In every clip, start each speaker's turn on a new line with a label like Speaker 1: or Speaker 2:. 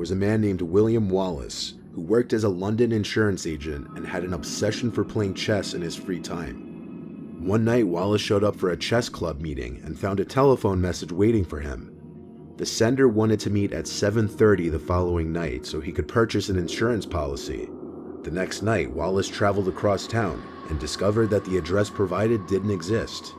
Speaker 1: was a man named William Wallace who worked as a London insurance agent and had an obsession for playing chess in his free time. One night, Wallace showed up for a chess club meeting and found a telephone message waiting for him. The sender wanted to meet at 7:30 the following night so he could purchase an insurance policy. The next night, Wallace traveled across town and discovered that the address provided didn't exist.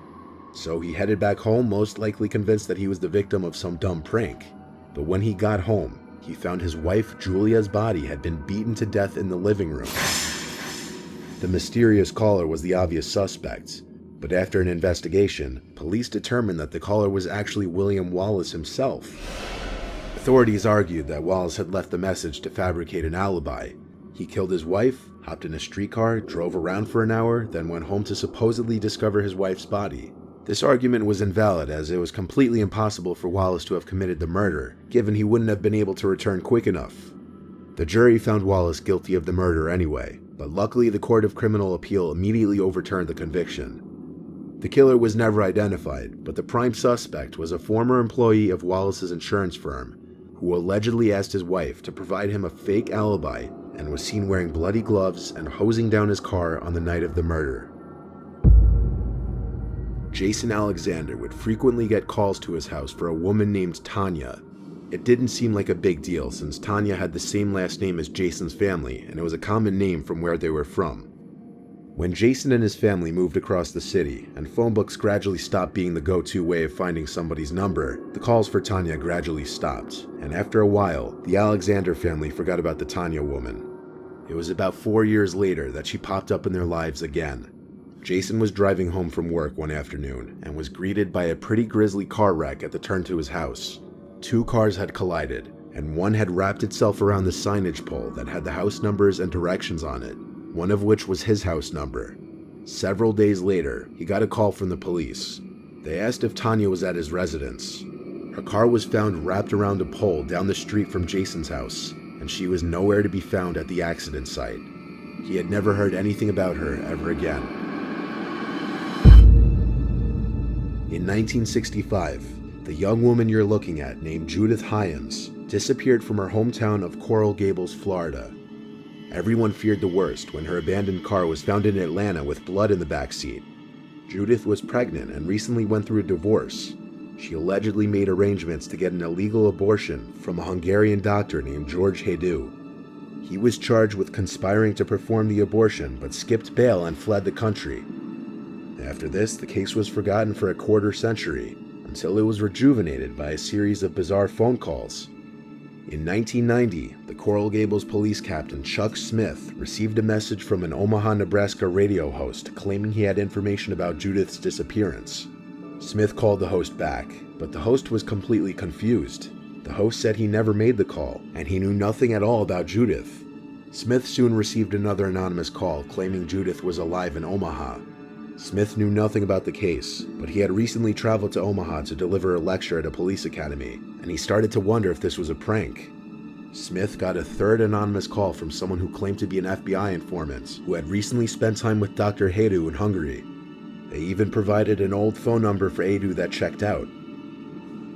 Speaker 1: So he headed back home, most likely convinced that he was the victim of some dumb prank. But when he got home, he found his wife Julia's body had been beaten to death in the living room. The mysterious caller was the obvious suspect, but after an investigation, police determined that the caller was actually William Wallace himself. Authorities argued that Wallace had left the message to fabricate an alibi. He killed his wife, hopped in a streetcar, drove around for an hour, then went home to supposedly discover his wife's body. This argument was invalid as it was completely impossible for Wallace to have committed the murder, given he wouldn't have been able to return quick enough. The jury found Wallace guilty of the murder anyway, but luckily the Court of Criminal Appeal immediately overturned the conviction. The killer was never identified, but the prime suspect was a former employee of Wallace's insurance firm, who allegedly asked his wife to provide him a fake alibi and was seen wearing bloody gloves and hosing down his car on the night of the murder. Jason Alexander would frequently get calls to his house for a woman named Tanya. It didn't seem like a big deal since Tanya had the same last name as Jason's family and it was a common name from where they were from. When Jason and his family moved across the city and phone books gradually stopped being the go-to way of finding somebody's number, the calls for Tanya gradually stopped, and after a while, the Alexander family forgot about the Tanya woman. It was about 4 years later that she popped up in their lives again. Jason was driving home from work one afternoon and was greeted by a pretty grisly car wreck at the turn to his house. 2 cars had collided, and one had wrapped itself around the signage pole that had the house numbers and directions on it, one of which was his house number. Several days later, he got a call from the police. They asked if Tanya was at his residence. Her car was found wrapped around a pole down the street from Jason's house, and she was nowhere to be found at the accident site. He had never heard anything about her ever again. In 1965, the young woman you're looking at, named Judith Hyams, disappeared from her hometown of Coral Gables, Florida. Everyone feared the worst when her abandoned car was found in Atlanta with blood in the backseat. Judith was pregnant and recently went through a divorce. She allegedly made arrangements to get an illegal abortion from a Hungarian doctor named George Hajdu. He was charged with conspiring to perform the abortion but skipped bail and fled the country. After this, the case was forgotten for a quarter century, until it was rejuvenated by a series of bizarre phone calls. In 1990, the Coral Gables police captain Chuck Smith received a message from an Omaha, Nebraska radio host claiming he had information about Judith's disappearance. Smith called the host back, but the host was completely confused. The host said he never made the call, and he knew nothing at all about Judith. Smith soon received another anonymous call claiming Judith was alive in Omaha. Smith knew nothing about the case, but he had recently traveled to Omaha to deliver a lecture at a police academy, and he started to wonder if this was a prank. Smith got a third anonymous call from someone who claimed to be an FBI informant who had recently spent time with Dr. Hajdu in Hungary. They even provided an old phone number for Hajdu that checked out.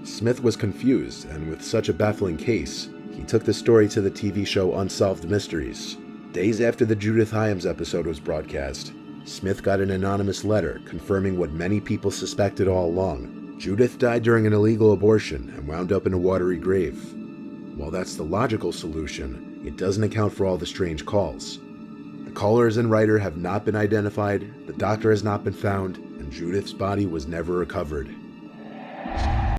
Speaker 1: Smith was confused, and with such a baffling case, he took the story to the TV show Unsolved Mysteries. Days after the Judith Hyams episode was broadcast, Smith got an anonymous letter confirming what many people suspected all along. Judith died during an illegal abortion and wound up in a watery grave. While that's the logical solution, it doesn't account for all the strange calls. The callers and writer have not been identified, the doctor has not been found, and Judith's body was never recovered.